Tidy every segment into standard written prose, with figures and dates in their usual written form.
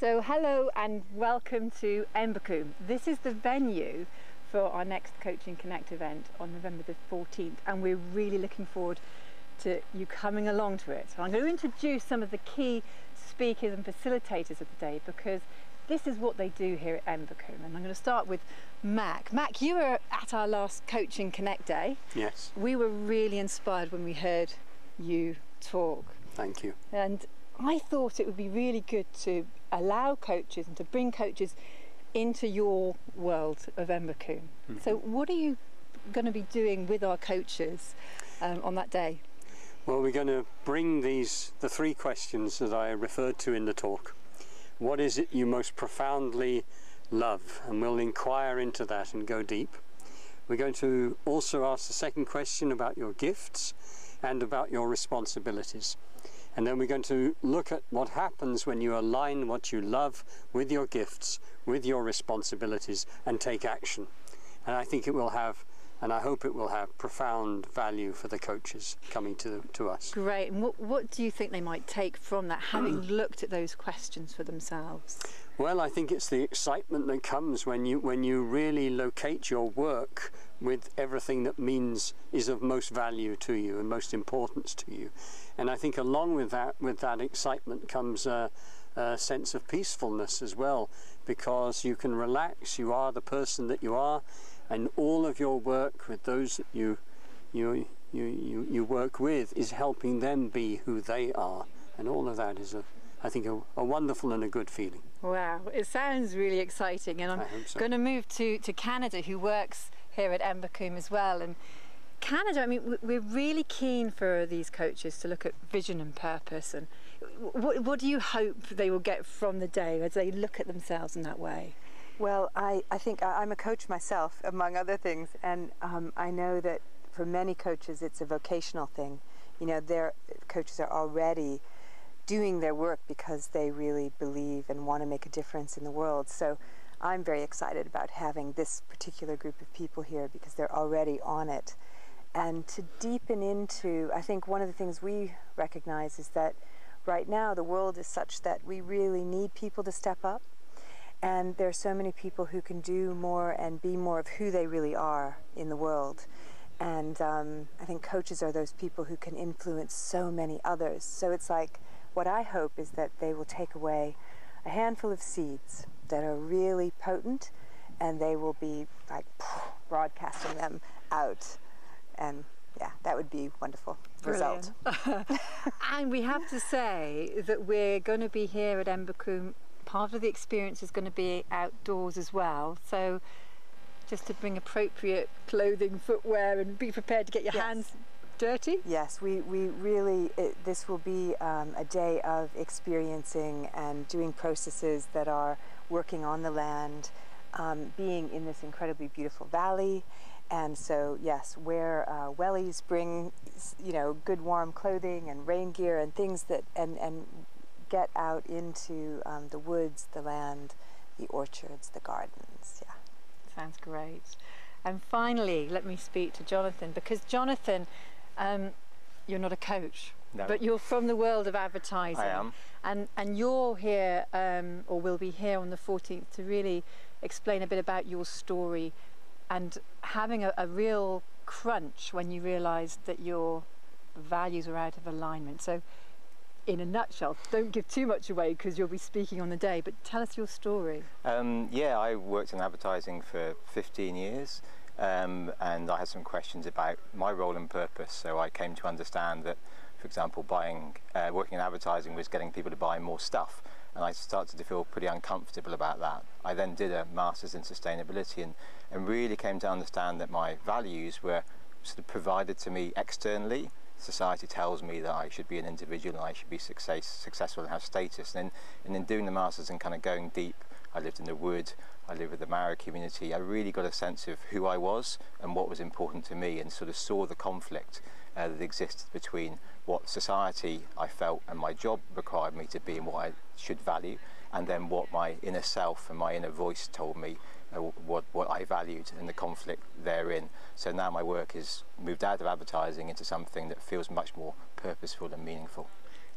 So hello and welcome to Embercombe. This is the venue for our next Coaching Connect event on November the 14th, and we're really looking forward to you coming along to it. So I'm going to introduce some of the key speakers and facilitators of the day, because this is what they do here at Embercombe. And I'm going to start with Mac. Mac, you were at our last Coaching Connect day. Yes. We were really inspired when we heard you talk. Thank you. And I thought it would be really good to allow coaches and to bring coaches into your world of Embercombe. Mm-hmm. So what are you going to be doing with our coaches on that day? Well, we're going to bring the three questions that I referred to in the talk. What is it you most profoundly love? And we'll inquire into that and go deep. We're going to also ask the second question about your gifts and about your responsibilities. And then we're going to look at what happens when you align what you love with your gifts, with your responsibilities, and take action. And I think it will have, and I hope it will have, profound value for the coaches coming to us. Great. And what do you think they might take from that, having looked at those questions for themselves? Well, I think it's the excitement that comes when you really locate your work with everything that is of most value to you and most importance to you. And I think along with that excitement comes a sense of peacefulness as well, because you can relax. You are the person that you are, and all of your work with those that you work with is helping them be who they are, and all of that is I think a wonderful and a good feeling. Wow, it sounds really exciting, and I'm going to move to Canada, who works here at Embercombe as well. And Canada, I mean, we're really keen for these coaches to look at vision and purpose. And what do you hope they will get from the day as they look at themselves in that way? Well, I think I'm a coach myself, among other things, and I know that for many coaches it's a vocational thing. You know, their coaches are already doing their work because they really believe and want to make a difference in the world. So I'm very excited about having this particular group of people here because they're already on it. And to deepen into, I think one of the things we recognize is that right now the world is such that we really need people to step up. And there are so many people who can do more and be more of who they really are in the world. And I think coaches are those people who can influence so many others. So it's like, what I hope is that they will take away a handful of seeds that are really potent, and they will be like broadcasting them out. And yeah, that would be wonderful. Brilliant. Result. And we have to say that we're going to be here at Embercombe. Part of the experience is going to be outdoors as well. So just to bring appropriate clothing, footwear, and be prepared to get your hands dirty? Yes, we really, this will be a day of experiencing and doing processes that are working on the land, being in this incredibly beautiful valley. And so, yes, wear wellies, bring, you know, good warm clothing and rain gear and things that, and get out into the woods, the land, the orchards, the gardens, yeah. Sounds great. And finally, let me speak to Jonathan, because Jonathan, you're not a coach, no, but you're from the world of advertising. I am. And you're here, or will be here on the 14th to really explain a bit about your story and having a real crunch when you realised that your values were out of alignment. So in a nutshell, don't give too much away because you'll be speaking on the day, but tell us your story. Yeah, I worked in advertising for 15 years. And I had some questions about my role and purpose. So I came to understand that, for example, working in advertising was getting people to buy more stuff, and I started to feel pretty uncomfortable about that. I then did a master's in sustainability and really came to understand that my values were sort of provided to me externally. Society tells me that I should be an individual and I should be successful and have status. And in doing the masters and kind of going deep, I lived in the wood, I lived with the Maori community. I really got a sense of who I was and what was important to me, and sort of saw the conflict that existed between what society I felt and my job required me to be and what I should value, and then what my inner self and my inner voice told me what I valued and the conflict therein. So now my work has moved out of advertising into something that feels much more purposeful and meaningful.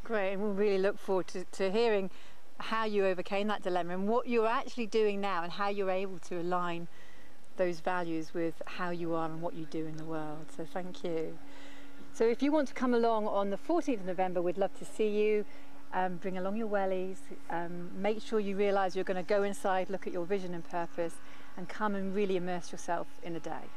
Great, and we'll really look forward to hearing how you overcame that dilemma and what you're actually doing now and how you're able to align those values with how you are and what you do in the world. So thank you. So if you want to come along on the 14th of November, we'd love to see you. Bring along your wellies, make sure you realise you're going to go inside, look at your vision and purpose, and come and really immerse yourself in the day.